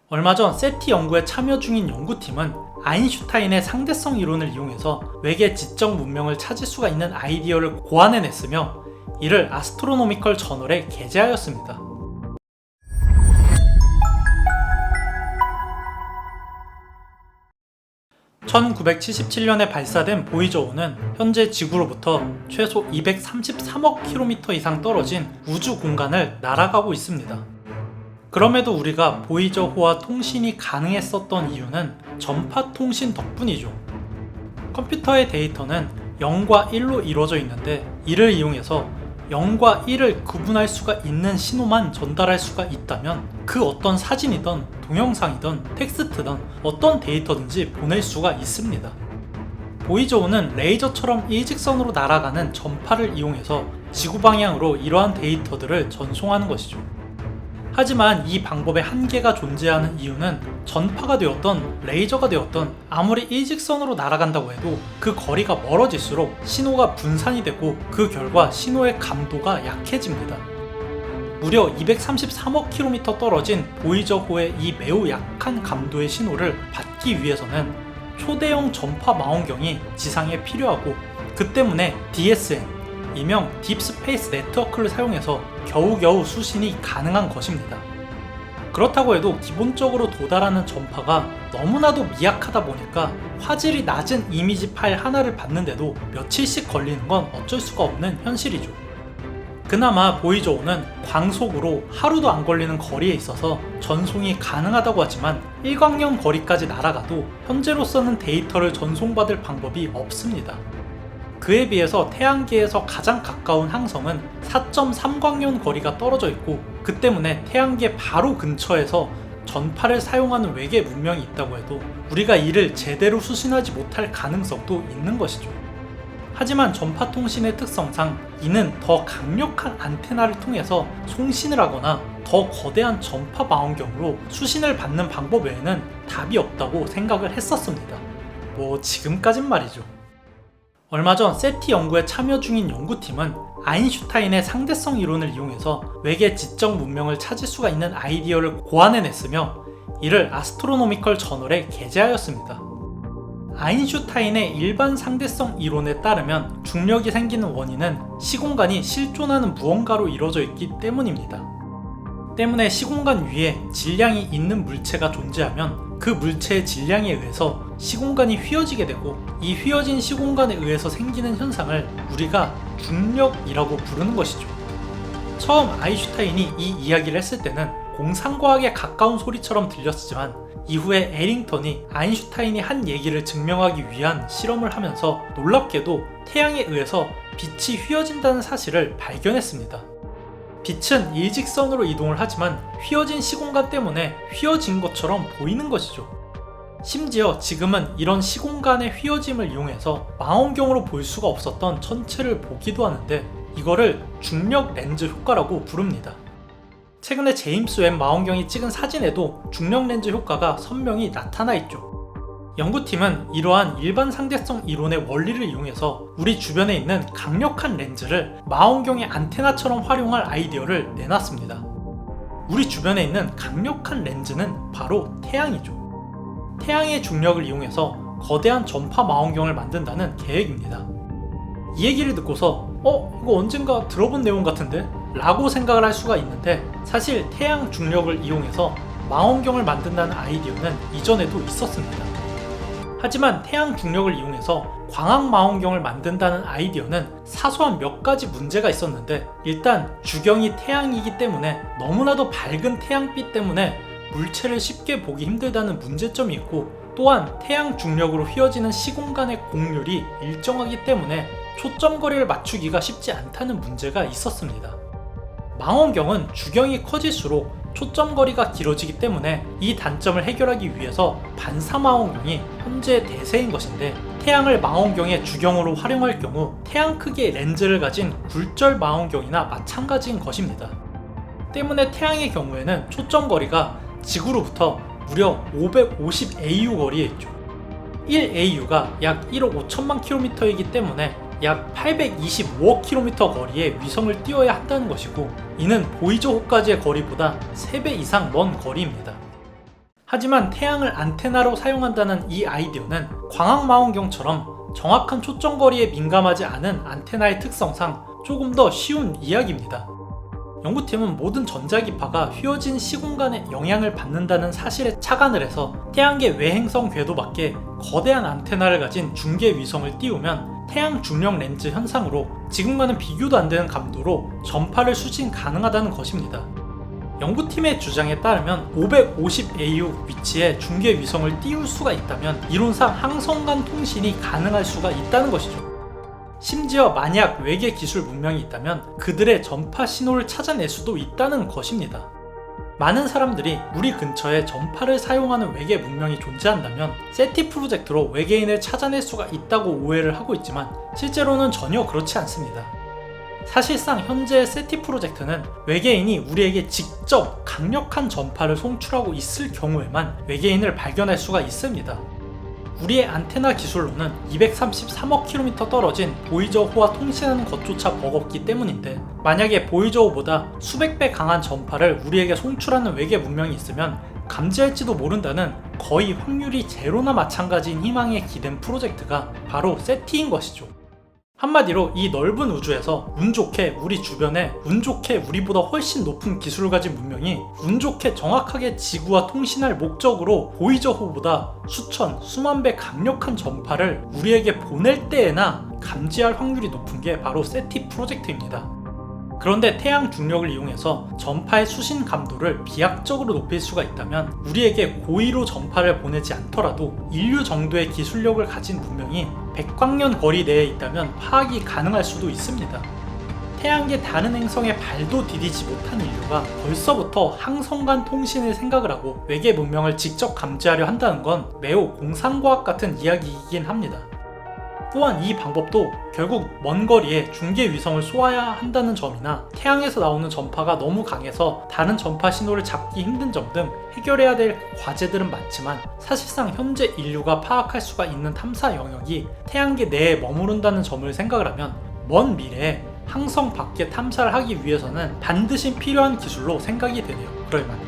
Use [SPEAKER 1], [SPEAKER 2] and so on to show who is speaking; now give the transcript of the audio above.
[SPEAKER 1] 얼마 전 세티 연구에 참여 중인 연구팀은 아인슈타인의 상대성 이론을 이용해서 외계 지적 문명을 찾을 수가 있는 아이디어를 고안해냈으며 이를 아스트로노미컬 저널에 게재하였습니다. (1977년에) 발사된 보이저 5는 현재 지구로부터 최소 233억 킬로미터 이상 떨어진 우주 공간을 날아가고 있습니다. 그럼에도 우리가 보이저5와 통신이 가능했었던 이유는 전파 통신 덕분이죠. 컴퓨터의 데이터는 0과 1로 이루어져 있는데 이를 이용해서 0과 1을 구분할 수가 있는 신호만 전달할 수가 있다면 그 어떤 사진이든 동영상이든 텍스트든 어떤 데이터든지 보낼 수가 있습니다. 보이저5는 레이저처럼 일직선으로 날아가는 전파를 이용해서 지구 방향으로 이러한 데이터들을 전송하는 것이죠. 하지만 이 방법에 한계가 존재하는 이유는 전파가 되었던 레이저가 되었던 아무리 일직선으로 날아간다고 해도 그 거리가 멀어질수록 신호가 분산이 되고 그 결과 신호의 감도가 약해집니다. 무려 233억 킬로미터 떨어진 보이저4의 이 매우 약한 감도의 신호를 받기 위해서는 초대형 전파 망원경이 지상에 필요하고 그 때문에 DSN 일명 딥스페이스 네트워크를 사용해서 겨우겨우 수신이 가능한 것입니다. 그렇다고 해도 기본적으로 도달하는 전파가 너무나도 미약하다 보니까 화질이 낮은 이미지 파일 하나를 받는데도 며칠씩 걸리는 건 어쩔 수가 없는 현실이죠. 그나마 보이저5는 광속으로 하루도 안 걸리는 거리에 있어서 전송이 가능하다고 하지만 일광년 거리까지 날아가도 현재로서는 데이터를 전송받을 방법이 없습니다. 그에 비해서 태양계에서 가장 가까운 항성은 4.3광년 거리가 떨어져 있고 그 때문에 태양계 바로 근처에서 전파를 사용하는 외계 문명이 있다고 해도 우리가 이를 제대로 수신하지 못할 가능성도 있는 것이죠. 하지만 전파 통신의 특성상 이는 더 강력한 안테나를 통해서 송신을 하거나 더 거대한 전파 망원경으로 수신을 받는 방법 외에는 답이 없다고 생각을 했었습니다. 지금까진 말이죠. 얼마 전 세티 연구에 참여 중인 연구팀은 아인슈타인의 상대성 이론을 이용해서 외계 지적 문명을 찾을 수가 있는 아이디어를 고안해냈으며 이를 아스트로노미컬 저널에 게재하였습니다. 아인슈타인의 일반 상대성 이론에 따르면 중력이 생기는 원인은 시공간이 실존하는 무언가로 이루어져 있기 때문입니다. 때문에 시공간 위에 질량이 있는 물체가 존재하면 그 물체의 질량에 의해서 시공간이 휘어지게 되고 이 휘어진 시공간에 의해서 생기는 현상을 우리가 중력이라고 부르는 것이죠. 처음 아인슈타인이 이 이야기를 했을 때는 공상과학에 가까운 소리처럼 들렸지만 이후에 에링턴이 아인슈타인이 한 얘기를 증명하기 위한 실험을 하면서 놀랍게도 태양에 의해서 빛이 휘어진다는 사실을 발견했습니다. 빛은 일직선으로 이동을 하지만 휘어진 시공간 때문에 휘어진 것처럼 보이는 것이죠. 심지어 지금은 이런 시공간의 휘어짐을 이용해서 망원경으로 볼 수가 없었던 천체를 보기도 하는데 이거를 중력 렌즈 효과라고 부릅니다. 최근에 제임스 웹 망원경이 찍은 사진에도 중력 렌즈 효과가 선명히 나타나 있죠. 연구팀은 이러한 일반 상대성 이론의 원리를 이용해서 우리 주변에 있는 강력한 렌즈를 망원경의 안테나처럼 활용할 아이디어를 내놨습니다. 우리 주변에 있는 강력한 렌즈는 바로 태양이죠. 태양의 중력을 이용해서 거대한 전파 망원경을 만든다는 계획입니다. 이 얘기를 듣고서 이거 언젠가 들어본 내용 같은데? 라고 생각을 할 수가 있는데 사실 태양 중력을 이용해서 망원경을 만든다는 아이디어는 이전에도 있었습니다. 하지만 태양 중력을 이용해서 광학 망원경을 만든다는 아이디어는 사소한 몇 가지 문제가 있었는데 일단 주경이 태양이기 때문에 너무나도 밝은 태양빛 때문에 물체를 쉽게 보기 힘들다는 문제점이 있고 또한 태양 중력으로 휘어지는 시공간의 곡률이 일정하기 때문에 초점거리를 맞추기가 쉽지 않다는 문제가 있었습니다. 망원경은 주경이 커질수록 초점거리가 길어지기 때문에 이 단점을 해결하기 위해서 반사망원경이 현재 대세인 것인데 태양을 망원경의 주경으로 활용할 경우 태양 크기의 렌즈를 가진 굴절 망원경이나 마찬가지인 것입니다. 때문에 태양의 경우에는 초점거리가 지구로부터 무려 550AU 거리에 있죠. 1AU가 약 1억 5천만 킬로미터이기 때문에 약 825억 킬로미터 거리의 위성을 띄워야 한다는 것이고 이는 보이저5까지의 거리보다 3배 이상 먼 거리입니다. 하지만 태양을 안테나로 사용한다는 이 아이디어는 광학망원경처럼 정확한 초점거리에 민감하지 않은 안테나의 특성상 조금 더 쉬운 이야기입니다. 연구팀은 모든 전자기파가 휘어진 시공간에 영향을 받는다는 사실에 착안을 해서 태양계 외행성 궤도 밖에 거대한 안테나를 가진 중계 위성을 띄우면 태양 중력 렌즈 현상으로 지금과는 비교도 안 되는 감도로 전파를 수신 가능하다는 것입니다. 연구팀의 주장에 따르면 550AU 위치에 중계 위성을 띄울 수가 있다면 이론상 항성 간 통신이 가능할 수가 있다는 것이죠. 심지어 만약 외계 기술 문명이 있다면 그들의 전파 신호를 찾아낼 수도 있다는 것입니다. 많은 사람들이 우리 근처에 전파를 사용하는 외계 문명이 존재한다면 세티 프로젝트로 외계인을 찾아낼 수가 있다고 오해를 하고 있지만 실제로는 전혀 그렇지 않습니다. 사실상 현재 세티 프로젝트는 외계인이 우리에게 직접 강력한 전파를 송출하고 있을 경우에만 외계인을 발견할 수가 있습니다. 우리의 안테나 기술로는 233억 km 떨어진 보이저호와 통신하는 것조차 버겁기 때문인데 만약에 보이저호보다 수백 배 강한 전파를 우리에게 송출하는 외계 문명이 있으면 감지할지도 모른다는 거의 확률이 제로나 마찬가지인 희망에 기댄 프로젝트가 바로 세티인 것이죠. 한마디로 이 넓은 우주에서 운 좋게 우리 주변에 운 좋게 우리보다 훨씬 높은 기술을 가진 문명이 운 좋게 정확하게 지구와 통신할 목적으로 보이저호보다 수천, 수만 배 강력한 전파를 우리에게 보낼 때에나 감지할 확률이 높은 게 바로 세티 프로젝트입니다. 그런데 태양 중력을 이용해서 전파의 수신 감도를 비약적으로 높일 수가 있다면 우리에게 고의로 전파를 보내지 않더라도 인류 정도의 기술력을 가진 문명이 백광년 거리 내에 있다면 파악이 가능할 수도 있습니다. 태양계 다른 행성에 발도 디디지 못한 인류가 벌써부터 항성 간 통신을 생각을 하고 외계 문명을 직접 감지하려 한다는 건 매우 공상과학 같은 이야기이긴 합니다. 또한 이 방법도 결국 먼 거리에 중계 위성을 쏘아야 한다는 점이나 태양에서 나오는 전파가 너무 강해서 다른 전파 신호를 잡기 힘든 점 등 해결해야 될 과제들은 많지만 사실상 현재 인류가 파악할 수가 있는 탐사 영역이 태양계 내에 머무른다는 점을 생각을 하면 먼 미래에 항성 밖에 탐사를 하기 위해서는 반드시 필요한 기술로 생각이 되네요. 그럴만.